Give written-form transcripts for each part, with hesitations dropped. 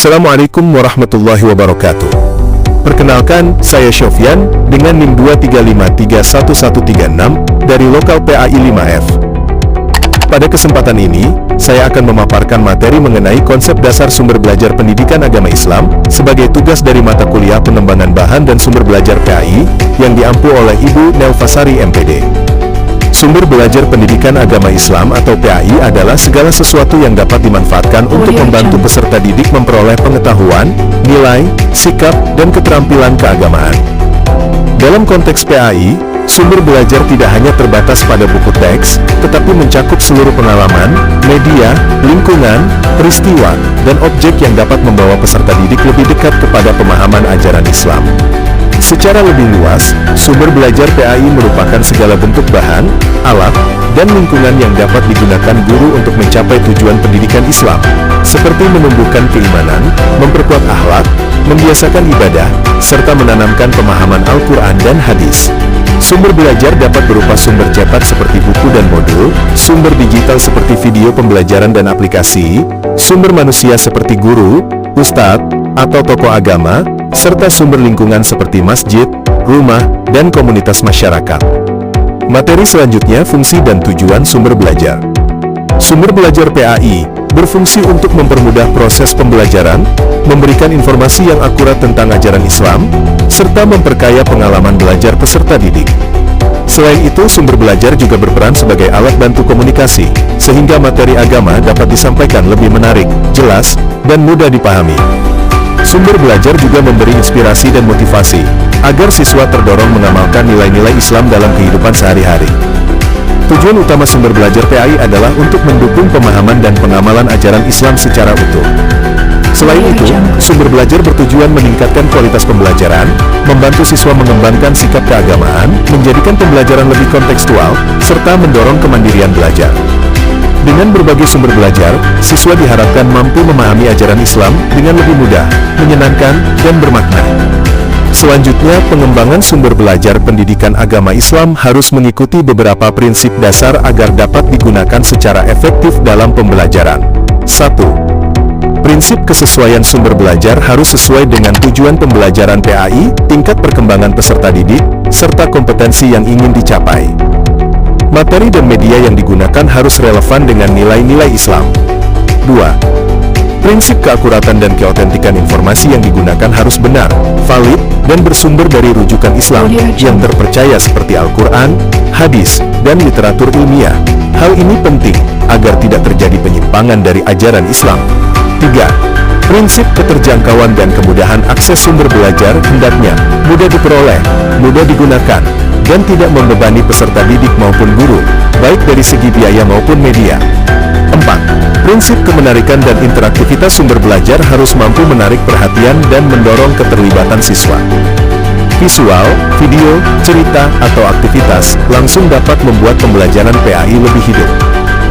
Assalamualaikum warahmatullahi wabarakatuh. Perkenalkan, saya Sofyan, dengan NIM 235311136, dari lokal PAI 5F. Pada kesempatan ini, saya akan memaparkan materi mengenai konsep dasar sumber belajar pendidikan agama Islam, sebagai tugas dari mata kuliah pengembangan bahan dan sumber belajar PAI, yang diampu oleh Ibu Nelfasari MPD. Sumber belajar pendidikan agama Islam atau PAI adalah segala sesuatu yang dapat dimanfaatkan untuk membantu peserta didik memperoleh pengetahuan, nilai, sikap, dan keterampilan keagamaan. Dalam konteks PAI, sumber belajar tidak hanya terbatas pada buku teks, tetapi mencakup seluruh pengalaman, media, lingkungan, peristiwa, dan objek yang dapat membawa peserta didik lebih dekat kepada pemahaman ajaran Islam. Secara lebih luas, sumber belajar PAI merupakan segala bentuk bahan, alat, dan lingkungan yang dapat digunakan guru untuk mencapai tujuan pendidikan Islam, seperti menumbuhkan keimanan, memperkuat akhlak, membiasakan ibadah, serta menanamkan pemahaman Al-Quran dan hadis. Sumber belajar dapat berupa sumber cetak seperti buku dan modul, sumber digital seperti video pembelajaran dan aplikasi, sumber manusia seperti guru, ustadz, atau tokoh agama, serta sumber lingkungan seperti masjid, rumah, dan komunitas masyarakat. Materi selanjutnya, fungsi dan tujuan sumber belajar. Sumber belajar PAI berfungsi untuk mempermudah proses pembelajaran, memberikan informasi yang akurat tentang ajaran Islam, serta memperkaya pengalaman belajar peserta didik. Selain itu, sumber belajar juga berperan sebagai alat bantu komunikasi, sehingga materi agama dapat disampaikan lebih menarik, jelas, dan mudah dipahami. Sumber belajar juga memberi inspirasi dan motivasi, agar siswa terdorong mengamalkan nilai-nilai Islam dalam kehidupan sehari-hari. Tujuan utama sumber belajar PAI adalah untuk mendukung pemahaman dan pengamalan ajaran Islam secara utuh. Selain itu, sumber belajar bertujuan meningkatkan kualitas pembelajaran, membantu siswa mengembangkan sikap keagamaan, menjadikan pembelajaran lebih kontekstual, serta mendorong kemandirian belajar. Dengan berbagai sumber belajar, siswa diharapkan mampu memahami ajaran Islam dengan lebih mudah, menyenangkan, dan bermakna. Selanjutnya, pengembangan sumber belajar pendidikan agama Islam harus mengikuti beberapa prinsip dasar agar dapat digunakan secara efektif dalam pembelajaran. 1. Prinsip kesesuaian sumber belajar harus sesuai dengan tujuan pembelajaran PAI, tingkat perkembangan peserta didik, serta kompetensi yang ingin dicapai. Materi dan media yang digunakan harus relevan dengan nilai-nilai Islam. 2. Prinsip keakuratan dan keautentikan informasi yang digunakan harus benar, valid, dan bersumber dari rujukan Islam yang terpercaya seperti Al-Quran, hadis, dan literatur ilmiah. Hal ini penting, agar tidak terjadi penyimpangan dari ajaran Islam. 3. Prinsip keterjangkauan dan kemudahan akses sumber belajar hendaknya mudah diperoleh, mudah digunakan, dan tidak membebani peserta didik maupun guru, baik dari segi biaya maupun media. 4. Prinsip kemenarikan dan interaktivitas sumber belajar harus mampu menarik perhatian dan mendorong keterlibatan siswa. Visual, video, cerita, atau aktivitas langsung dapat membuat pembelajaran PAI lebih hidup.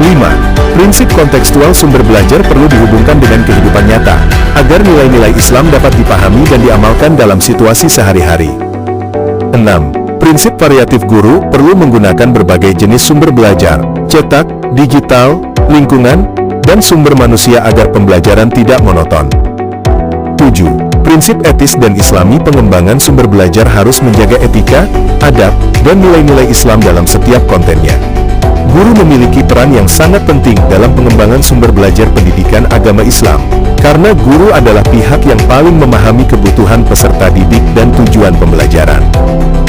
5. Prinsip kontekstual sumber belajar perlu dihubungkan dengan kehidupan nyata, agar nilai-nilai Islam dapat dipahami dan diamalkan dalam situasi sehari-hari. 6. Prinsip variatif guru perlu menggunakan berbagai jenis sumber belajar, cetak, digital, lingkungan, dan sumber manusia agar pembelajaran tidak monoton. 7. Prinsip etis dan islami pengembangan sumber belajar harus menjaga etika, adab, dan nilai-nilai Islam dalam setiap kontennya. Guru memiliki peran yang sangat penting dalam pengembangan sumber belajar pendidikan agama Islam, karena guru adalah pihak yang paling memahami kebutuhan peserta didik dan tujuan pembelajaran.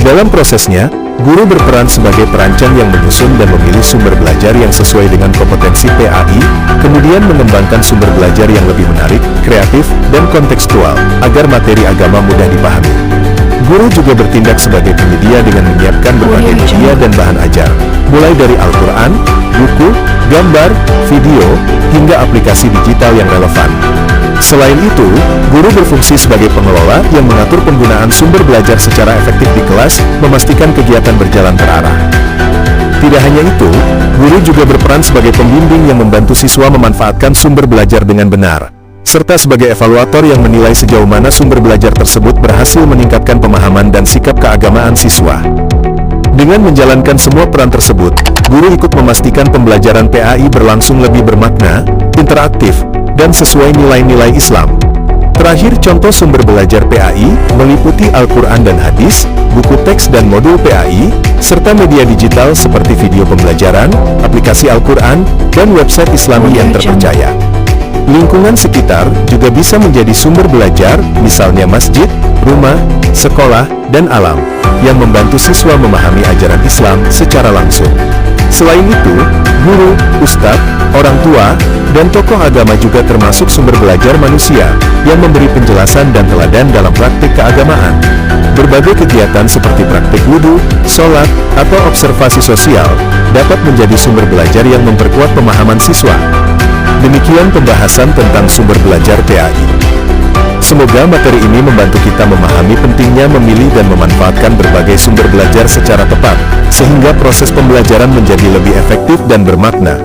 Dalam prosesnya, guru berperan sebagai perancang yang menyusun dan memilih sumber belajar yang sesuai dengan kompetensi PAI, kemudian mengembangkan sumber belajar yang lebih menarik, kreatif, dan kontekstual, agar materi agama mudah dipahami. Guru juga bertindak sebagai penyedia dengan menyiapkan berbagai media dan bahan ajar, mulai dari Al-Quran, buku, gambar, video, hingga aplikasi digital yang relevan. Selain itu, guru berfungsi sebagai pengelola yang mengatur penggunaan sumber belajar secara efektif di kelas, memastikan kegiatan berjalan terarah. Tidak hanya itu, guru juga berperan sebagai pembimbing yang membantu siswa memanfaatkan sumber belajar dengan benar, serta sebagai evaluator yang menilai sejauh mana sumber belajar tersebut berhasil meningkatkan pemahaman dan sikap keagamaan siswa. Dengan menjalankan semua peran tersebut, guru ikut memastikan pembelajaran PAI berlangsung lebih bermakna, interaktif, dan sesuai nilai-nilai Islam. Akhir contoh sumber belajar PAI meliputi Al-Quran dan Hadis, buku teks dan modul PAI, serta media digital seperti video pembelajaran, aplikasi Al-Quran, dan website Islami yang terpercaya. Lingkungan sekitar juga bisa menjadi sumber belajar, misalnya masjid, rumah, sekolah, dan alam, yang membantu siswa memahami ajaran Islam secara langsung. Selain itu, guru, ustadz, orang tua, dan tokoh agama juga termasuk sumber belajar manusia, yang memberi penjelasan dan teladan dalam praktik keagamaan. Berbagai kegiatan seperti praktik wudhu, sholat, atau observasi sosial, dapat menjadi sumber belajar yang memperkuat pemahaman siswa. Demikian pembahasan tentang sumber belajar PAI. Semoga materi ini membantu kita memahami pentingnya memilih dan memanfaatkan berbagai sumber belajar secara tepat, sehingga proses pembelajaran menjadi lebih efektif dan bermakna.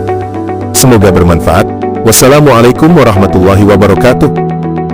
Semoga bermanfaat. Wassalamualaikum warahmatullahi wabarakatuh.